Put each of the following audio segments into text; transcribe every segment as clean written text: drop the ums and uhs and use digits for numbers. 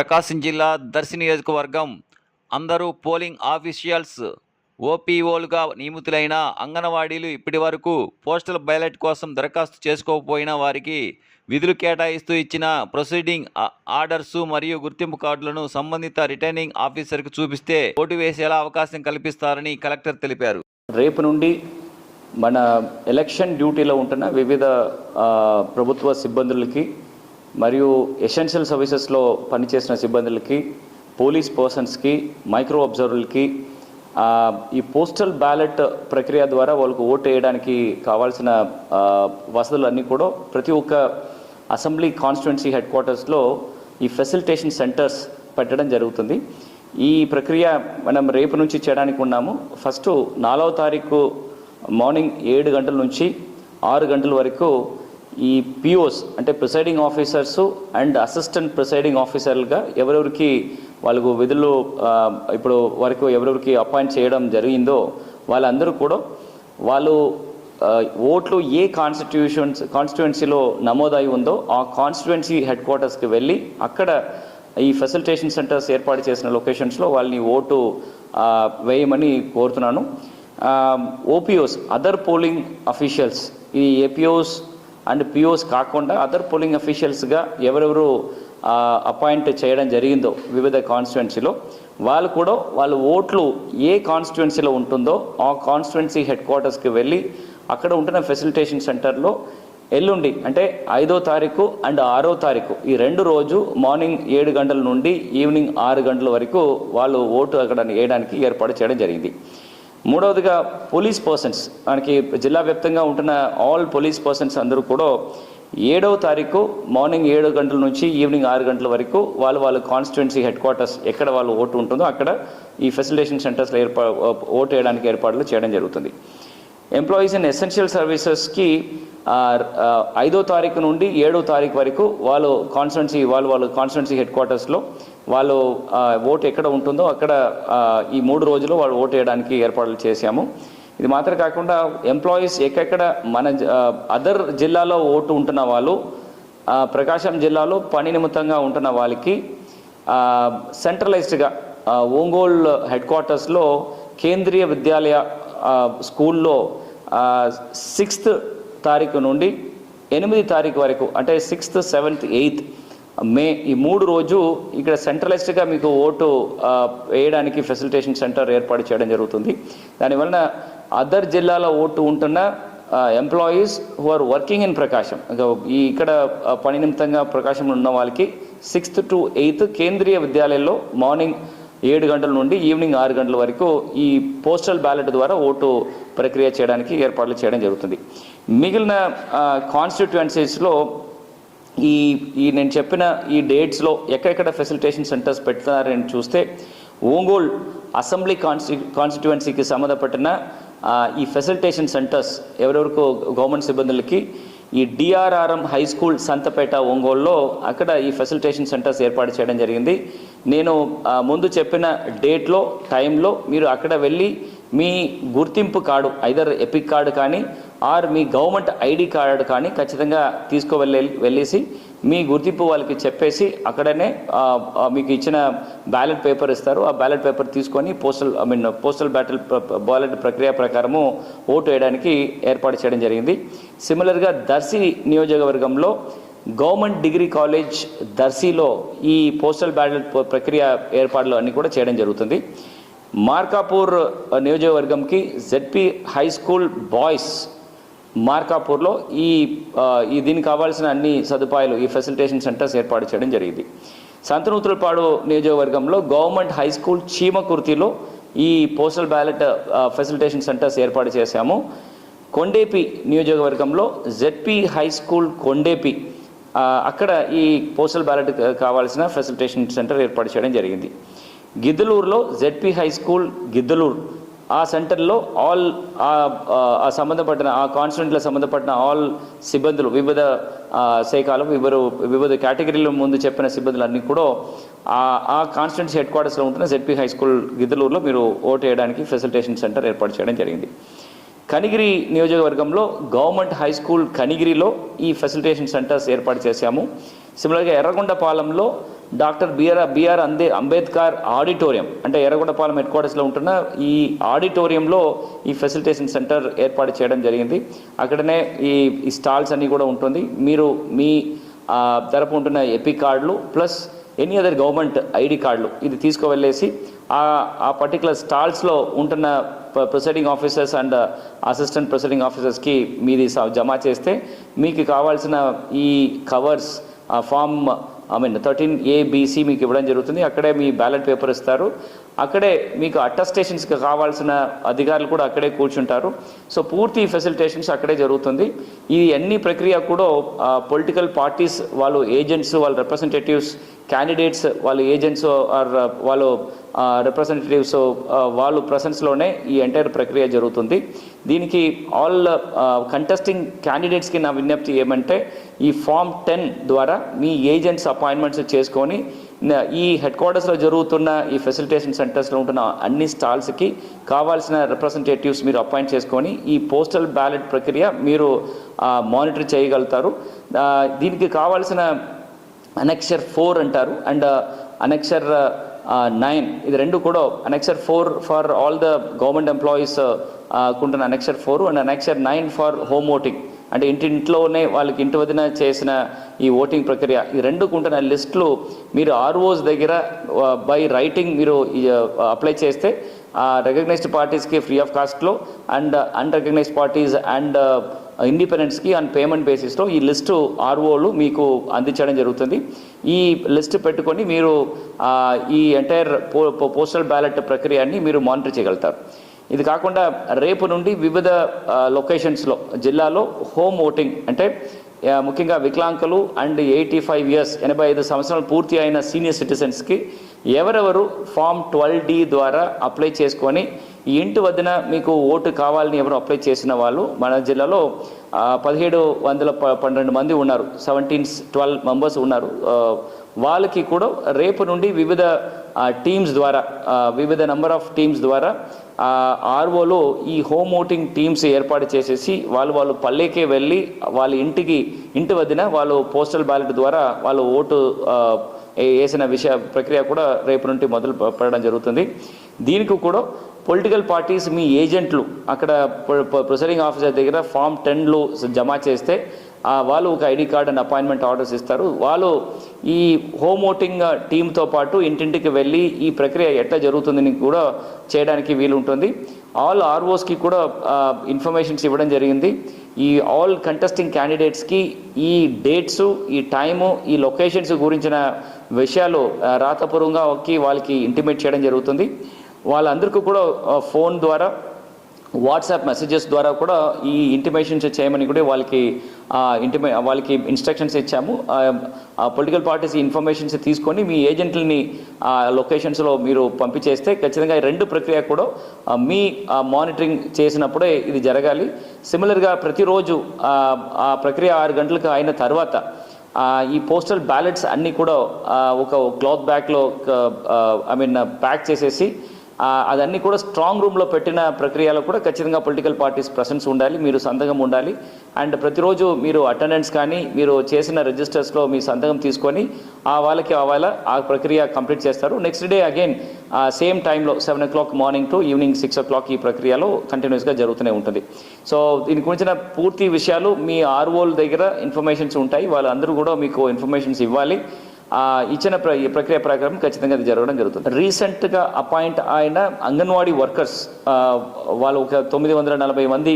ప్రకాశం జిల్లా దర్శి నియోజకవర్గం అందరూ పోలింగ్ ఆఫీషియల్స్ ఓపీఓలుగా నియమితులైన అంగన్వాడీలు ఇప్పటి వరకు పోస్టల్ బ్యాలెట్ కోసం దరఖాస్తు చేసుకోకపోయిన వారికి విధులు కేటాయిస్తూ ఇచ్చిన ప్రొసీడింగ్ ఆర్డర్సు మరియు గుర్తింపు కార్డులను సంబంధిత రిటర్నింగ్ ఆఫీసర్కు చూపిస్తే ఓటు వేసేలా అవకాశం కల్పిస్తారని కలెక్టర్ తెలిపారు. రేపు నుండి మన ఎలక్షన్ డ్యూటీలో ఉంటున్న వివిధ ప్రభుత్వ సిబ్బందులకి మరియు ఎసెన్షియల్ సర్వీసెస్లో పనిచేసిన సిబ్బందులకి, పోలీస్ పర్సన్స్కి, మైక్రో అబ్జర్వర్లకి ఈ పోస్టల్ బ్యాలెట్ ప్రక్రియ ద్వారా వాళ్ళకు ఓటు వేయడానికి కావాల్సిన వసతులన్నీ కూడా ప్రతి ఒక్క అసెంబ్లీ కాన్స్టిట్యుయెన్సీ హెడ్ క్వార్టర్స్లో ఈ ఫెసిలిటేషన్ సెంటర్స్ పెట్టడం జరుగుతుంది. ఈ ప్రక్రియ మనం రేపు నుంచి చేయడానికి ఉన్నాము. ఫస్ట్ 4వ తారీఖు మార్నింగ్ 7 గంటల నుంచి 6 గంటల వరకు ఈ పిఓస్ అంటే presiding officers and assistant presiding ఆఫీసర్లుగా ఎవరెవరికి వాళ్ళకు విధులు ఇప్పుడు వరకు ఎవరెవరికి అపాయింట్ చేయడం జరిగిందో వాళ్ళందరూ కూడా వాళ్ళు ఓట్లు ఏ కాన్స్టిట్యుయెన్సీలో నమోదై ఉందో ఆ కాన్స్టిట్యుయెన్సీ హెడ్ క్వార్టర్స్కి వెళ్ళి అక్కడ ఈ ఫెసిలిటేషన్ సెంటర్స్ ఏర్పాటు చేసిన లొకేషన్స్లో వాళ్ళని ఓటు వేయమని కోరుతున్నాను. ఓపీఓస్ అదర్ పోలింగ్ అఫీషియల్స్ ఈ ఏపీఓస్ అండ్ పిఓస్ కాకుండా అదర్ పోలింగ్ అఫీషియల్స్గా ఎవరెవరు అపాయింట్ చేయడం జరిగిందో వివిధ కాన్స్టిట్యుయెన్సీలో వాళ్ళు కూడా వాళ్ళ ఓట్లు ఏ కాన్స్టిట్యుయెన్సీలో ఉంటుందో ఆ కాన్స్టిట్యుయెన్సీ హెడ్ క్వార్టర్స్కి వెళ్ళి అక్కడ ఉంటున్న ఫెసిలిటేషన్ సెంటర్లో ఎల్లుండి అంటే 5వ తారీఖు అండ్ 6వ తారీఖు ఈ 2 రోజు మార్నింగ్ 7 గంటల నుండి ఈవినింగ్ 6 గంటల వరకు వాళ్ళు ఓటు అక్కడ వేయడానికి ఏర్పాటు చేయడం జరిగింది. మూడవదిగా పోలీస్ పర్సన్స్ మనకి జిల్లా వ్యాప్తంగా ఉంటున్న ఆల్ పోలీస్ పర్సన్స్ అందరూ కూడా 7వ తారీఖు మార్నింగ్ 7 గంటల నుంచి ఈవినింగ్ 6 గంటల వరకు వాళ్ళ కాన్స్టిట్యుయెన్సీ హెడ్ క్వార్టర్స్ ఎక్కడ వాళ్ళు ఓటు ఉంటుందో అక్కడ ఈ ఫెసిలిటేషన్ సెంటర్స్లో ఓటు వేయడానికి ఏర్పాట్లు చేయడం జరుగుతుంది. ఎంప్లాయీస్ ఇన్ ఎసెన్షియల్ సర్వీసెస్కి 5వ తారీఖు నుండి 7వ తారీఖు వరకు వాళ్ళు కాన్స్టిట్యుయెన్సీ హెడ్ క్వార్టర్స్లో వాళ్ళు ఓటు ఎక్కడ ఉంటుందో అక్కడ ఈ 3 రోజులు వాళ్ళు ఓటు వేయడానికి ఏర్పాట్లు చేశాము. ఇది మాత్రం కాకుండా ఎంప్లాయీస్ ఎక్కడెక్కడ మన అదర్ జిల్లాలో ఓటు ఉంటున్న వాళ్ళు ప్రకాశం జిల్లాలో పని నిమిత్తంగా ఉంటున్న వాళ్ళకి సెంట్రలైజ్డ్గా ఒంగోలు హెడ్ క్వార్టర్స్లో కేంద్రీయ విద్యాలయ స్కూల్లో 6th తారీఖు నుండి 8వ తారీఖు వరకు అంటే 6th, 7th, 8th మే ఈ 3 రోజు ఇక్కడ సెంట్రలైజ్డ్గా మీకు ఓటు వేయడానికి ఫెసిలిటేషన్ సెంటర్ ఏర్పాటు చేయడం జరుగుతుంది. దానివలన అదర్ జిల్లాలో ఓటు ఉంటున్న employees who are working in Prakasam ఈ ఇక్కడ పని నిమిత్తంగా ప్రకాశంలో ఉన్న వాళ్ళకి 6th to 8th కేంద్రీయ విద్యాలయంలో మార్నింగ్ 7 గంటల నుండి ఈవినింగ్ 6 గంటల వరకు ఈ పోస్టల్ బ్యాలెట్ ద్వారా ఓటు ప్రక్రియ చేయడానికి ఏర్పాట్లు చేయడం జరుగుతుంది. మిగిలిన కాన్స్టిట్యుయెన్సీస్లో ఈ నేను చెప్పిన ఈ డేట్స్లో ఎక్కడెక్కడ ఫెసిలిటేషన్ సెంటర్స్ పెడతారని చూస్తే ఒంగోలు అసెంబ్లీ కాన్స్టిట్యుయెన్సీకి సంబంధపడిన ఈ ఫెసిలిటేషన్ సెంటర్స్ ఎవరెవరికో గవర్నమెంట్ సిబ్బందులకి ఈ డిఆర్ఆర్ఎం హై స్కూల్ సంతపేట ఒంగోలులో అక్కడ ఈ ఫెసిలిటేషన్ సెంటర్స్ ఏర్పాటు చేయడం జరిగింది. నేను ముందు చెప్పిన డేట్లో టైంలో మీరు అక్కడ వెళ్ళి మీ గుర్తింపు కార్డు ఐదర్ ఎపిక్ కార్డు కానీ ఆర్ మీ గవర్నమెంట్ ఐడి కార్డు కానీ ఖచ్చితంగా వెళ్ళేసి మీ గుర్తింపు వాళ్ళకి చెప్పేసి అక్కడనే మీకు ఇచ్చిన బ్యాలెట్ పేపర్ ఇస్తారు. ఆ బ్యాలెట్ పేపర్ తీసుకొని పోస్టల్ బ్యాలెట్ ప్రక్రియ ప్రకారము ఓటు వేయడానికి ఏర్పాటు చేయడం జరిగింది. సిమిలర్గా దర్శి నియోజకవర్గంలో గవర్నమెంట్ డిగ్రీ కాలేజ్ దర్శిలో ఈ పోస్టల్ బ్యాలెట్ ప్రక్రియ ఏర్పాట్లు అన్నీ కూడా చేయడం జరుగుతుంది. మార్కాపూర్ నియోజకవర్గంకి జెడ్పీ హై స్కూల్ బాయ్స్ మార్కాపూర్లో ఈ దీనికి కావాల్సిన అన్ని సదుపాయాలు ఈ ఫెసిలిటేషన్ సెంటర్స్ ఏర్పాటు చేయడం జరిగింది. సంతనూతులపాడు నియోజకవర్గంలో గవర్నమెంట్ హై స్కూల్ చీమకుర్తిలో ఈ పోస్టల్ బ్యాలెట్ ఫెసిలిటేషన్ సెంటర్స్ ఏర్పాటు చేశాము. కొండేపి నియోజకవర్గంలో జెడ్పీ హై స్కూల్ కొండేపి అక్కడ ఈ పోస్టల్ బ్యాలెట్ కావాల్సిన ఫెసిలిటేషన్ సెంటర్ ఏర్పాటు చేయడం జరిగింది. గిద్దలూరులో జెడ్పీ హై స్కూల్ గిద్దలూరు ఆ సెంటర్లో ఆల్ సంబంధపడిన ఆ కాన్స్టిట్యూంట్లో సంబంధపడిన ఆల్ సిబ్బందులు వివిధ శాఖలు వివిధ కేటగిరీలో ముందు చెప్పిన సిబ్బందులన్నీ కూడా ఆ కాన్స్టిట్యూన్సీ హెడ్ క్వార్టర్స్లో ఉంటున్న జెడ్పీ హై స్కూల్ గిద్దలూరులో మీరు ఓటు వేయడానికి ఫెసిలిటేషన్ సెంటర్ ఏర్పాటు చేయడం జరిగింది. కనిగిరి నియోజకవర్గంలో గవర్నమెంట్ హై స్కూల్ కనిగిరిలో ఈ ఫెసిలిటేషన్ సెంటర్స్ ఏర్పాటు చేశాము. సిమిలర్గా ఎర్రగొండపాలెంలో డాక్టర్ బిఆర్ అంబేద్కర్ ఆడిటోరియం, అంటే ఎర్రగొండపాలెం హెడ్ క్వార్టర్స్లో ఉంటున్న ఈ ఆడిటోరియంలో ఈ ఫెసిలిటేషన్ సెంటర్ ఏర్పాటు చేయడం జరిగింది. అక్కడనే ఈ స్టాల్స్ అన్నీ కూడా ఉంటుంది. మీరు మీ తరపు ఉంటున్న ఎపిక్ కార్డులు plus any other government ID కార్డులు ఇది తీసుకువెళ్ళేసి ఆ పర్టికులర్ స్టాల్స్లో ఉంటున్న presiding officers and assistant presiding ఆఫీసర్స్కి మీది జమ చేస్తే మీకు కావాల్సిన ఈ కవర్స్ ఫామ్ 13A-BC మీకు ఇవ్వడం జరుగుతుంది. అక్కడే మీ బ్యాలెట్ పేపర్ ఇస్తారు. అక్కడే మీకు అటెస్టేషన్స్కి కావాల్సిన అధికారులు కూడా అక్కడే కూర్చుంటారు. సో పూర్తి ఫెసిలిటేషన్స్ అక్కడే జరుగుతుంది. ఈ అన్ని ప్రక్రియ కూడా పొలిటికల్ పార్టీస్ వాళ్ళు ఏజెంట్స్, వాళ్ళ రిప్రజెంటేటివ్స్, క్యాండిడేట్స్ వాళ్ళ ఏజెంట్స్ ఆర్ వాళ్ళు రిప్రజెంటేటివ్స్ వాళ్ళు ప్రెసెన్స్లోనే ఈ ఎంటైర్ ప్రక్రియ జరుగుతుంది. దీనికి ఆల్ కంటెస్టింగ్ క్యాండిడేట్స్కి నా విజ్ఞప్తి ఏమంటే ఈ ఫామ్ 10 ద్వారా మీ ఏజెంట్స్ అపాయింట్మెంట్స్ చేసుకొని ఈ హెడ్ క్వార్టర్స్లో జరుగుతున్న ఈ ఫెసిలిటేషన్ సెంటర్స్లో ఉంటున్న అన్ని స్టాల్స్కి కావాల్సిన రిప్రజెంటేటివ్స్ మీరు అపాయింట్ చేసుకొని ఈ పోస్టల్ బ్యాలెట్ ప్రక్రియ మీరు మానిటర్ చేయగలుగుతారు. దీనికి కావాల్సిన అనెక్షర్ 4 అంటారు అండ్ అనెక్షర్ 9 ఇది రెండు కూడా annexure 4 for all the government employees కుంటున్న annexure 4 and annexure 9 for home voting, అంటే ఇంట్లోనే వాళ్ళకి ఇంటి వదిన చేసిన ఈ ఓటింగ్ ప్రక్రియ ఈ రెండు కుంటున్న లిస్టులు మీరు ఆర్ఓస్ దగ్గర బై రైటింగ్ మీరు అప్లై చేస్తే రికగ్నైజ్డ్ పార్టీస్కి ఫ్రీ ఆఫ్ కాస్ట్లో అండ్ అన్రికగ్నైజ్డ్ పార్టీస్ అండ్ ఇండిపెండెంట్స్కి ఆన్ పేమెంట్ బేసిస్లో ఈ లిస్టు ఆర్ఓలు మీకు అందించడం జరుగుతుంది. ఈ లిస్టు పెట్టుకొని మీరు ఈ ఎంటైర్ పోస్టల్ బ్యాలెట్ ప్రక్రియని మీరు మానిటర్ చేయగలుగుతారు. ఇది కాకుండా రేపు నుండి వివిధ లొకేషన్స్లో జిల్లాలో హోమ్ ఓటింగ్, అంటే ముఖ్యంగా వికలాంగులు అండ్ 85 years 85 సంవత్సరాలు పూర్తి అయిన సీనియర్ సిటిజన్స్కి ఎవరెవరు ఫామ్ 12D ద్వారా అప్లై చేసుకొని ఈ ఇంటి వద్దన మీకు ఓటు కావాలని ఎవరు అప్లై చేసిన వాళ్ళు మన జిల్లాలో 1712 మంది ఉన్నారు. 12 మెంబర్స్ ఉన్నారు. వాళ్ళకి కూడా రేపు నుండి వివిధ టీమ్స్ ద్వారా వివిధ నెంబర్ ఆఫ్ టీమ్స్ ద్వారా ఆర్ఓలో ఈ హోమ్ ఓటింగ్ టీమ్స్ ఏర్పాటు చేసేసి వాళ్ళు పల్లెకే వెళ్ళి వాళ్ళ ఇంటి వద్దన వాళ్ళు పోస్టల్ బ్యాలెట్ ద్వారా వాళ్ళు ఓటు వేసిన ప్రక్రియ కూడా రేపు నుండి మొదలు పెట్టడం జరుగుతుంది. దీనికి కూడా పొలిటికల్ పార్టీస్ మీ ఏజెంట్లు అక్కడ ప్రిసైడింగ్ ఆఫీసర్ దగ్గర ఫామ్ 10లు జమ చేస్తే వాళ్ళు ఒక ID card and appointment orders ఇస్తారు. వాళ్ళు ఈ హోమ్ ఓటింగ్ టీంతో పాటు ఇంటింటికి వెళ్ళి ఈ ప్రక్రియ ఎట్లా జరుగుతుందని కూడా చేయడానికి వీలు ఉంటుంది. ఆల్ ఆర్ఓస్కి కూడా ఇన్ఫర్మేషన్స్ ఇవ్వడం జరిగింది. ఈ ఆల్ కంటెస్టింగ్ క్యాండిడేట్స్కి ఈ డేట్స్, ఈ టైము, ఈ లొకేషన్స్ గురించిన విషయాలు రాతపూర్వంగా వాళ్ళకి ఇంటిమేట్ చేయడం జరుగుతుంది. వాళ్ళందరికీ కూడా ఫోన్ ద్వారా వాట్సాప్ మెసేజెస్ ద్వారా కూడా ఈ ఇంటిమేషన్స్ చేయమని కూడా వాళ్ళకి ఇన్స్ట్రక్షన్స్ ఇచ్చాము. పొలిటికల్ పార్టీస్ ఇన్ఫర్మేషన్స్ తీసుకొని మీ ఏజెంట్లని లొకేషన్స్లో మీరు పంపించేస్తే ఖచ్చితంగా ఈ రెండు ప్రక్రియ కూడా మీ మానిటరింగ్ చేసినప్పుడే ఇది జరగాలి. సిమిలర్గా ప్రతిరోజు ఆ ప్రక్రియ 6 గంటలకు అయిన తర్వాత ఈ పోస్టల్ బ్యాలెట్స్ అన్నీ కూడా ఒక క్లాత్ బ్యాగ్లో ప్యాక్ చేసేసి అదన్నీ కూడా స్ట్రాంగ్ రూమ్లో పెట్టిన ప్రక్రియలో కూడా ఖచ్చితంగా పొలిటికల్ పార్టీస్ ప్రెసెన్స్ ఉండాలి, మీరు సంతకం ఉండాలి. అండ్ ప్రతిరోజు మీరు అటెండెన్స్ కానీ మీరు చేసిన రిజిస్టర్స్లో మీ సంతకం తీసుకొని వాళ్ళకి ఆ ప్రక్రియ కంప్లీట్ చేస్తారు. నెక్స్ట్ డే అగైన్ సేమ్ టైంలో 7 o'clock morning to evening 6 o'clock ఈ ప్రక్రియలో కంటిన్యూస్గా జరుగుతూనే ఉంటుంది. సో దీని గురించిన పూర్తి విషయాలు మీ ఆర్ఓల దగ్గర ఇన్ఫర్మేషన్స్ ఉంటాయి. వాళ్ళందరూ కూడా మీకు ఇన్ఫర్మేషన్స్ ఇవ్వాలి. ఇచ్చిన ప్రక్రియ ప్రకారం ఖచ్చితంగా అది జరగడం జరుగుతుంది. రీసెంట్గా అపాయింట్ అయిన అంగన్వాడీ వర్కర్స్ వాళ్ళు ఒక 940 మంది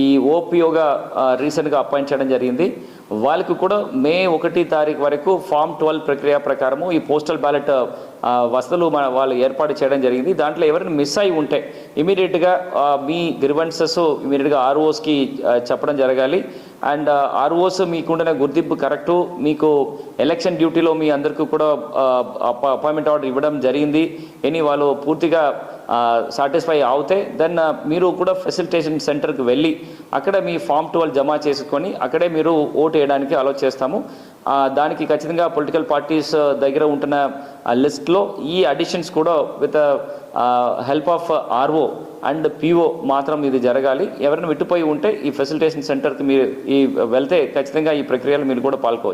ఈ ఓపీఓగా రీసెంట్గా అపాయింట్ చేయడం జరిగింది. వాళ్ళకి కూడా మే 1 తారీఖు వరకు ఫామ్ 12 ప్రక్రియ ప్రకారము ఈ పోస్టల్ బ్యాలెట్ వసతులు వాళ్ళు ఏర్పాటు చేయడం జరిగింది. దాంట్లో ఎవరైనా మిస్ అయి ఉంటే ఇమీడియట్గా మీ గ్రివెన్సెస్ ఇమీడియట్గా ఆర్ఓస్కి చెప్పడం జరగాలి. అండ్ ఆర్ఓస్ మీకుండిన గుర్తింపు కరెక్టు, మీకు ఎలక్షన్ డ్యూటీలో మీ అందరికీ కూడా అపాయింట్మెంట్ ఆర్డర్ ఇవ్వడం జరిగింది అని వాళ్ళు పూర్తిగా సాటిస్ఫై అవుతే దెన్ మీరు కూడా ఫెసిలిటేషన్ సెంటర్కి వెళ్ళి అక్కడ మీ ఫామ్ 12 జమ చేసుకొని అక్కడే మీరు ఓటు వేయడానికి అలౌ చేస్తాము. దానికి ఖచ్చితంగా పొలిటికల్ పార్టీస్ దగ్గర ఉంటున్న లిస్ట్లో ఈ అడిషన్స్ కూడా with help of RO and PO మాత్రం ఇది జరగాలి. ఎవరైనా విట్టుపోయి ఉంటే ఈ ఫెసిలిటేషన్ సెంటర్కి మీరు వెళ్తే ఖచ్చితంగా ఈ ప్రక్రియలో మీరు కూడా పాల్గొవచ్చు.